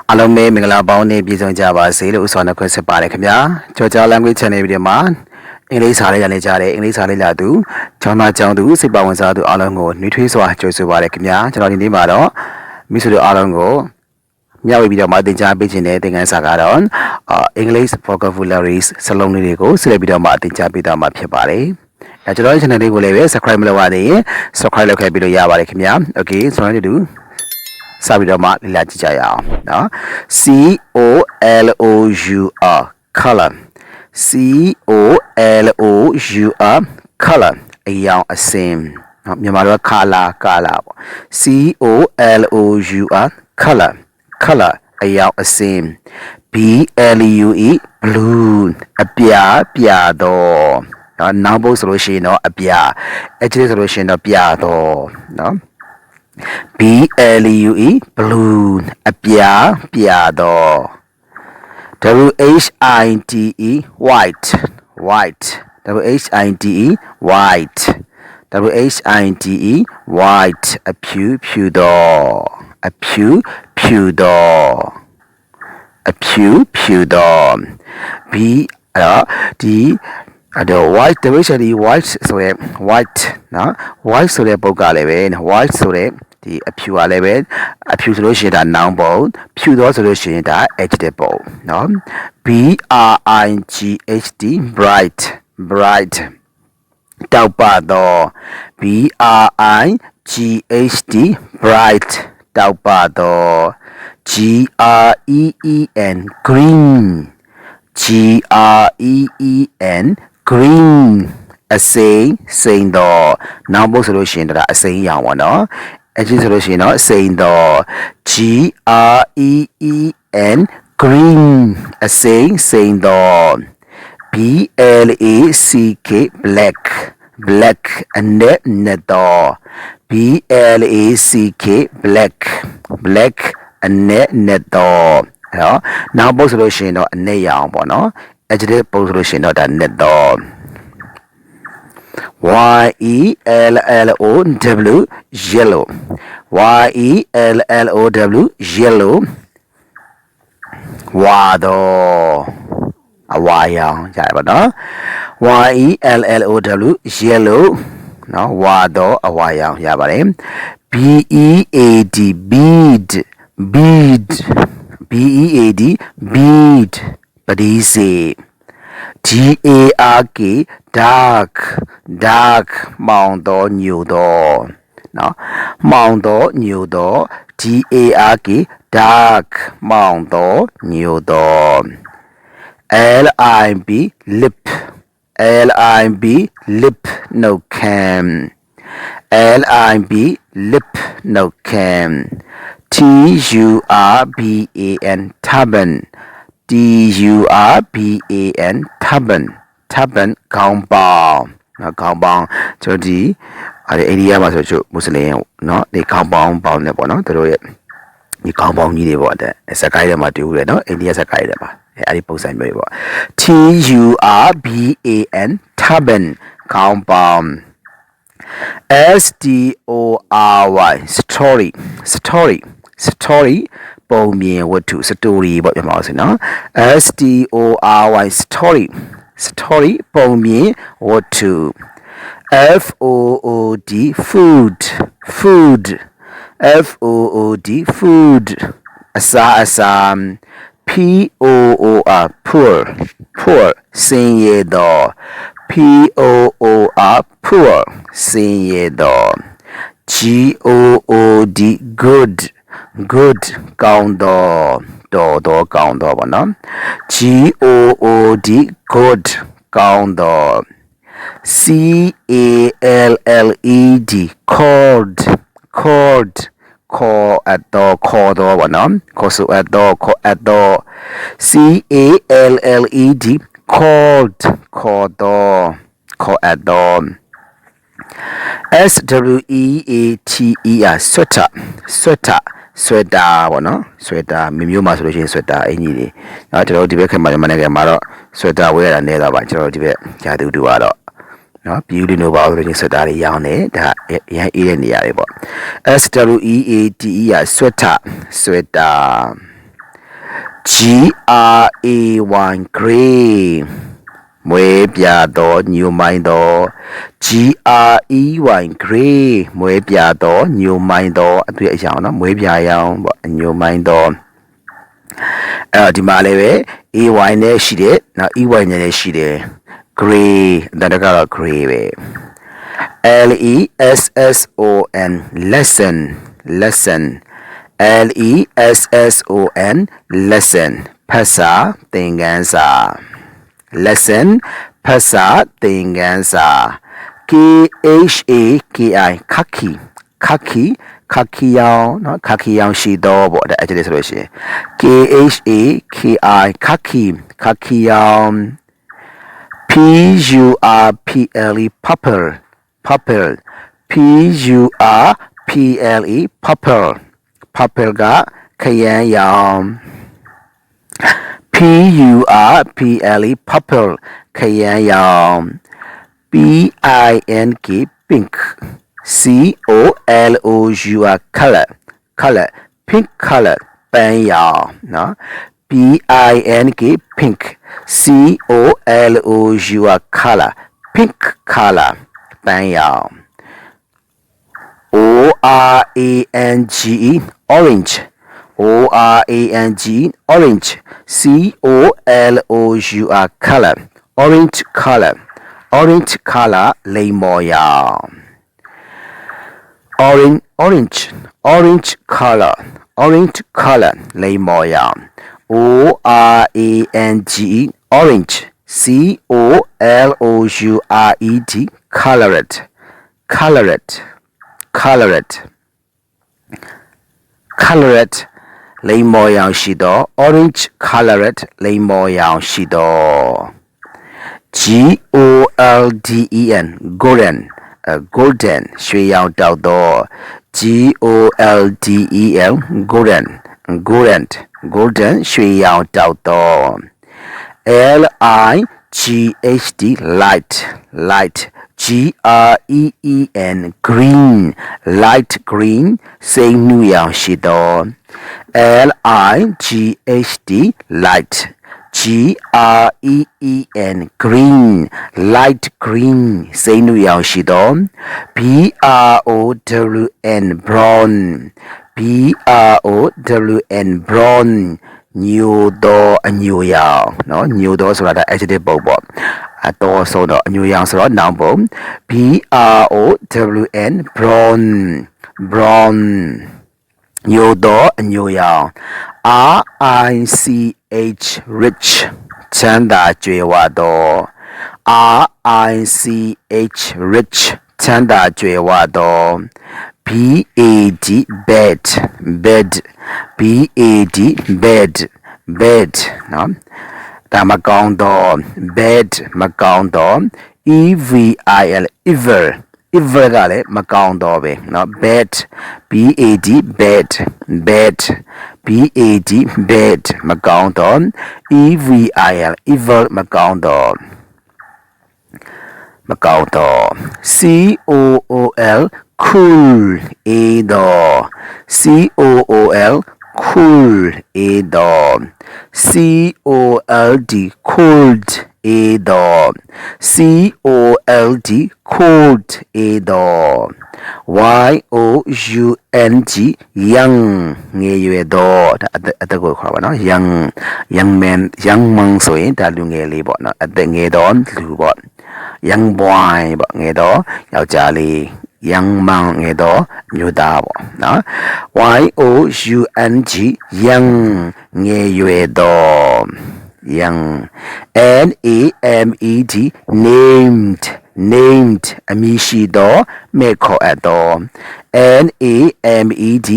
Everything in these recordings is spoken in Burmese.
အားလုံးပဲမင်္ဂလာပေါင်းနဲ့ပြည့်စုံကြပါစေလို့ဥစွာနှုတ်ခွန်းဆက်ပါတယ်ခင်ဗျာကြော်ကြား language channel ဗီဒီယိုမှာအင်္ဂလိပ်စာလေးရနေကြတယ်အင်္ဂလိပ်စာလေးလာသူကျောင်းသားကျောင်းသူစိတ်ပါဝင်စားသူအားလုံးကိုနှွေးထွေးစွာကြိုဆိုပါရခင်ဗျာကျွန်တော်ဒီနေ့မှာတော့မိတ်ဆွေတို့အားလုံးကိုမျှဝေပြီးတော့မှသင်ကြားပေးခြင်းတဲ့သင်ခန်းစာကတော့ English vocabularies စလုံးလေးတွေကိုဆက်လက်ပြီးတော့မှသင်ကြားပေးသွားမှာဖြစ်ပါတယ်ကျွန်တော်ရဲ့ channel လေးကိုလည်းပဲ subscribe မလုပ်ရသေးရင် subscribe လုပ်ခဲ့ပြီးတော့ရပါတယ်ခင်ဗျာ okay ဆိုတော့ဒီစပြီးတော့မှလေ့လာကြည့်ကြရအောင်နော် C O L O U R color C O L O U R color အရောင်အစင်နော်မြန်မာလိုက color ပေါ့ C O L O U R color အရောင်အစင် B L U E blue အပြာပြတော့နော်နောက်ဘုတ်ဆိုလို့ရှိရင်တော့အပြာအဲ့ဒီဆိုလို့ရှိရင်တော့ပြတော့နော် B L U E blue အပြာပြတော့ W H I T E white W H I T E white W H I T E white အဖြူတော့အဖြူတော့ B အဲ့တော့ white division white ဆိုရဲ white နော် white ဆိုတဲ့ပုဂ္ဂိုလ်လည်းပဲ white ဆိုတဲ့ဒီအဖြူကလည်းပဲအဖြူဆိုလို့ရှိရင်ဒါ noun ပုံဖြူတော့ဆိုလို့ရှိရင်ဒါ adjective ပုံနော် B R I G H T bright တောက်ပတော့ B R I G H T bright တောက်ပတော့ G R E E N green G R E E N green အစိမ်းတော့နောက်ဘုတ်ဆိုလို့ရှိရင်ဒါအစိမ်းရောင်ပေါ့နော်အဲ့ဒီဆိုလို့ရှိရင်တော့အစိမ်းတော့ G R E E N green အစိမ်းတော့ B L A C K black အနက်တော့ B L A C K black အနက်တော့အဲ့တော့နောက်ဘုတ်ဆိုလို့ရှိရင်တော့အနက်ရောင်ပေါ့နော်အဲ့ဒီဘုတ်ဆိုလို့ရှိရင်တော့ဒါနက်တော့ Y E L L O W yellow Y E L L O W yellow ဝါတော့အဝါရောင်ရတယ်ပေါ့နော် Y E L L O W yellow နော်ဝါတော့အဝါရောင်ရပါတယ် B E A D bead ပတိစေ D A R K dark မောင်တော့ညိုတော့နော်မောင်တော့ညိုတော့ D A R K dark မောင်တော့ညိုတော့ L I B lip နှုတ်ခမ်း L I B lip နှုတ်ခမ်း T U R B A N turban T U R B A N turban ခေါင်းပေါင်းကျွန်တော်ဒီအိန္ဒိယမှာဆိုချို့မွတ်စလင်เนาะဒီခေါင်းပေါင်းနေပေါ့เนาะသူတို့ရဲ့ဒီခေါင်းပေါင်းကြီးတွေပေါ့တဲ့စကိုင်းထဲမှာတူတယ်เนาะအိန္ဒိယစကိုင်းထဲမှာအဲ့ဒီပုံစံမျိုးတွေပေါ့ T U R B A N turban ခေါင်းပေါင်း S T O R Y story ပုံမြင်ဝတ္ထု story ပေါ့ပြောမှာဆိုနော် S T O R Y story ပုံမြင်ဝတ္ထု F O O D foodအစာ P O O R poor ဆင်းရဲတော့ P O O R poor ဆင်းရဲတော့ G O O D good ကောင်းတော့ကောင်းတော့ပေါ့နော် G O O D good ကောင်းတော့ C A L L E D cold ခေါ်အပ်တော့ပေါ့နော်ခေါ်ဆိုအပ်တော့ C A L L E D cold ခေါ်အပ်တော့ S W E A T E R sweater ပေါ့နော် sweater မျိုးမှာဆိုလို့ရှိရင် sweater အင်ကြီးတွေနော်ကျွန်တော်တို့ဒီဘက်ခေတ်မှာမနေ့ကမှာတော့ sweater ဝယ်ရတာနဲတော့ပါကျွန်တော်တို့ဒီဘက်ဂျာတူကတော့နော်ပြည်လူနိုပါဆိုလို့ရှိရင် sweater တွေရောင်းတယ်ဒါရန်အေးတဲ့နေရာတွေပေါ့ S W E A T E R sweater G-R-A-Y gray မွေးပြသောညိုမိုင်းသော G-R-E-Y gray မွေးပြသောညိုမိုင်းသောအတွေ့အကြုံနော်မွေးပြရောင်ပေါ့ညိုမိုင်းသောအဲ့တော့ဒီမှာလည်းပဲ AY နဲ့ရှိတယ်နောက် EY နဲ့လည်းရှိတယ် gray ဒါကတော့ gray ပဲ L-E-S-S-O-N lesson lesson L-E-S-S-O-N lesson ภาษาသင်ခန်းစာ lesson ภาษาသင်ခန်းစာ K-H-A-K-I khaki khaki khaki ရောင်เนาะ khaki ရောင်ရှိတော့ပေါ့ဒါအဲ့ဒါဆိုလို့ရှိရင် K-H-A-K-I khaki khaki ရောင် P-U-R-P-L-E purple purple P-U-R-P-L-E purple purple ကခရမ်းရောင် P-U-R-P-L-E purple ခရမ်းရောင် P-I-N-K pink C-O-L-O-U-R color color pink color ပန်းရောင်เนาะ P-I-N-K pink C-O-L-O-U-R color pink color ပန်းရောင် O-R-A-N-G-E orange O-R-A-N-G orange C-O-L-O-U-R color orange color orange color လိမ္မော်ရောင် orange orange color orange color လိမ္မော်ရောင် O-R-A-N-G-E orange C-O-L-O-U-R-E-D colored colored colored colored လိမ္မော်ရောင်ရှိသော orange colored လိမ္မော်ရောင်ရှိသော G-O-L-D-E-N golden golden ရွှေရောင်တောက်သော G-O-L-D-E-N golden golden golden ရွှေရောင်တောက်သော L-I-G-H-T light light G-R-E-E-N green light green စိတ်နှူရောင်ရှိသော L-I-G-H-T light G-R-E-E-N green light green စိတ်နှူရောင်ရှိသော B-R-O-W-N brown B-R-O-W-N brown ညိုသောအညိုရောင်เนาะညိုသောဆိုတာဒါ adjective ပုံပေါ့အတော်ဆုံးတော့အညိုရောင်ဆိုတော့ noun ပုံ B-R-O-W-N brown brown ညိုသောအညိုရောင် R-I-C-H rich ချမ်းသာကြွယ်ဝသော R-I-C-H rich ချမ်းသာကြွယ်ဝသော B-A-D bed bed B-A-D bed bed နော်ဒါမကောင်းသော bed မကောင်းသော E-V-I-L evil evil ကလည်းမကောင်းသောပဲเนาะ bad B-A-D bad bad B-A-D bad မကောင်းသော E-V-I-L evil မကောင်းသောမကောင်းသော C-O-O-L cool အေးသော C-O-O-L cool အေးသော C-O-L-D cold အေးသော C-O-L-D cold အေးသော Y-O-U-N-G young ငယ်ရွယ်သောဒါအသက်ကိုခေါ်ပါနော် young young man young man ဆိုရင်ဒါလူငယ်လေးပေါ့နော်အသက်ငယ်သောလူပေါ့ young boy ပေါ့ငယ်သောယောက်ျားလေး young man ငယ်သောမျိုးသားပေါ့နော် Y-O-U-N-G young ငယ်ရွယ်သော young N-A-M-E-D named named အမည်ရှိသောမဲ့ခေါ်အပ်သော N-A-M-E-D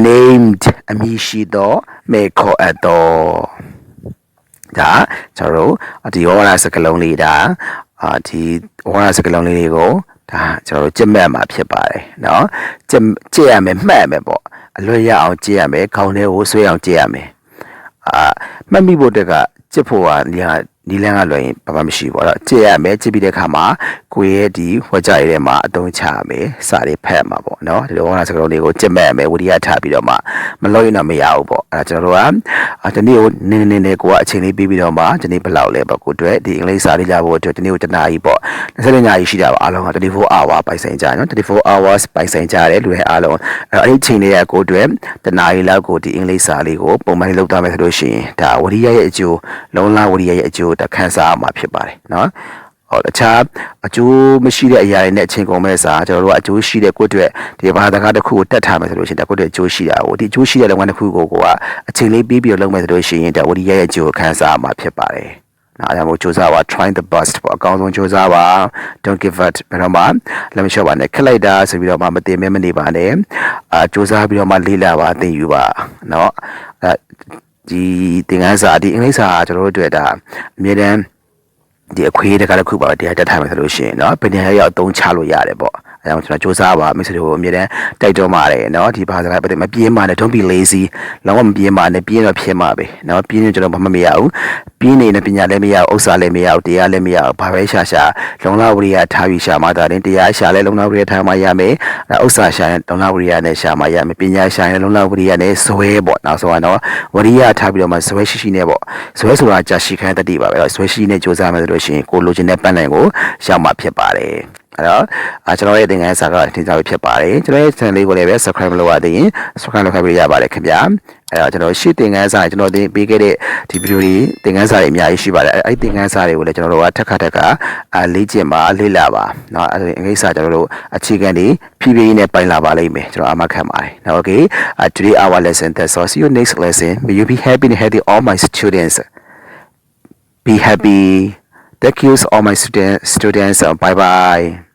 named အမည်ရှိသောမဲ့ခေါ်အပ်သောဒါကျွန်တော်တို့ဒီဝါရစကလုံးလေးဒါဒီဝါရစကလုံးလေးတွေကိုဒါကျွန်တော်တို့ကြက်မှတ်မှာဖြစ်ပါတယ်เนาะကြက်ရမယ်မှတ်ရမယ်ပေါ့အလွတ်ရအောင်ကြက်ရမယ်ခေါင်းထဲကိုဆွဲအောင်ကြက်ရမယ်မှတ်မိဖို့တက်ကကြက်ဖို့က နီလန်းကလွယ်ရင်ဘာမှမရှိဘူးပေါ့တော့ကြည့်ရမယ်ကြည့်ပြီးတဲ့အခါမှာကိုယ့်ရဲ့ဒီဝကြရတဲ့မှာအသုံးချရမယ်စာတွေဖတ်မှာပေါ့နော်ဒီလိုဟောတာစကားလုံးတွေကိုကြည့်မဲ့ရမယ်ဝိရိယထားပြီးတော့မှမလို့ရင်တော့မရဘူးပေါ့အဲ့ဒါကျွန်တော်တို့ကဒီနေ့ကိုနင်းကိုကအချိန်လေးပြီးပြီးတော့မှဒီနေ့ဘယ်လောက်လဲပေါ့ကိုတွေ့ဒီအင်္ဂလိပ်စာလေးကြဖို့အတွက်ဒီနေ့ကိုတနာကြီးပေါ့24ညကြီးရှိတာပါအားလုံးက24 hour ပိုင်ဆိုင်ကြနော်24 hours ပိုင်ဆိုင်ကြတယ်လူတွေအားလုံးအဲ့ဒီချိန်လေးကကိုတွေ့တနာကြီးလောက်ကိုဒီအင်္ဂလိပ်စာလေးကိုပုံမှန်လုပ်သွားမယ်ဆိုလို့ရှိရင်ဒါဝိရိယရဲ့အကျိုးလုံးလားဝိရိယရဲ့အကျိုးတခန်းစားမှာဖြစ်ပါတယ်နော်ဟောတခြားအကျိုးမရှိတဲ့အရာတွေနဲ့အချိန်ကုန်မဲ့စာကျွန်တော်တို့ကအကျိုးရှိတဲ့ကိုယ့်အတွက်ဒီဘာသာစကားတစ်ခုကိုတက်ထားမယ်ဆိုလို့ရှိရင်ဒါကိုယ့်အတွက်အကျိုးရှိတာကိုဒီအကျိုးရှိတဲ့လုပ်ငန်းတစ်ခုကိုကအချိန်လေးပြီးလုပ်မယ်ဆိုလို့ရှိရင်ဒါဝိရိယရဲ့အကျိုးခန်းစားမှာဖြစ်ပါတယ်နော်အဲ့ဒါမျိုးစူးစမ်းပါ try the best ပေါ့အကောင်းဆုံးစူးစမ်းပါ don't give up ဘယ်တော့မှလက်မလျှော့ပါနဲ့ခက်လိုက်တာဆိုပြီးတော့မှမတင်မဲမနေပါနဲ့စူးစမ်းပြီးတော့မှလေ့လာပါသင်ယူပါနော်ဒီသင်ခန်းစာဒီအင်္ဂလိပ်စာကျွန်တော်တို့တွေ့တာအမြဲတမ်းဒီအခွေးတကားတစ်ခုပါတရားတက်ထားမယ်ဆိုလို့ရှိရင်เนาะဘယ်နေရာရောက်အသုံးချလို့ရတယ်ပေါ့အဲဒါကြောင့်ကျွန်တော်စူးစမ်းပါမိတ်ဆွေတို့အမြဲတမ်းတိုက်တွန်းပါတယ်เนาะဒီဘာသာကမပြေးမှနဲ့ don't be lazy လောကမပြေးမှနဲ့ပြင်းတော့ဖြစ်မှာပဲเนาะပြင်းရင်ကျွန်တော်ဘာမှမရဘူးပြင်းနေတဲ့ပညာလည်းမရဘူးဥစ္စာလည်းမရဘူးတရားလည်းမရဘူးဘာပဲရှာလုံလဝရိယထားပြီးရှာမှသာရင်တရားရှာလဲလုံလဝရိယထားမှရမယ်ဥစ္စာရှာရင်လုံလဝရိယနဲ့ရှာမှရမယ်ပညာရှာရင်လုံလဝရိယနဲ့ဇွဲပေါ့နောက်ဆုံးကတော့ဝရိယထားပြီးတော့မှဇွဲရှိနဲ့ပေါ့ဇွဲဆိုတာကြာရှိခိုင်းတတိပါပဲဇွဲရှိနဲ့ကြိုးစားမယ်ဆိုလို့ရှိရင်ကိုလိုချင်တဲ့ပန်းနိုင်ကိုရောက်မှာဖြစ်ပါတယ်အဲ့တော့ကျွန်တော်ရဲ့သင်ခန်းစာကတင်ပြဖြစ်ပါတယ်ကျွန်တော်ရဲ့ channel လေးကိုလည်းပဲ subscribe လုပ်ရသေးရင် subscribe လုပ်ခဲ့ရပါတယ်ခင်ဗျာအဲ့တော့ကျွန်တော်ရှေ့သင်ခန်းစာကျွန်တော်ပေးခဲ့တဲ့ဒီဗီဒီယိုတွေသင်ခန်းစာတွေအများကြီးရှိပါတယ်အဲ့ဒီသင်ခန်းစာတွေကိုလည်းကျွန်တော်တို့ကထက်ခါလေ့ကျင့်ပါလေ့လာပါเนาะအဲ့ဒီအင်္ဂလိပ်စာကျွန်တော်တို့အခြေခံတွေဖြည်းဖြည်းနဲ့ပိုင်လာပါလိမ့်မယ်ကျွန်တော်အမှတ်ခံပါတယ်เนาะ okay today our lesson that's all see you next lesson may you be happy and healthy all my students be happy thank you all my students bye bye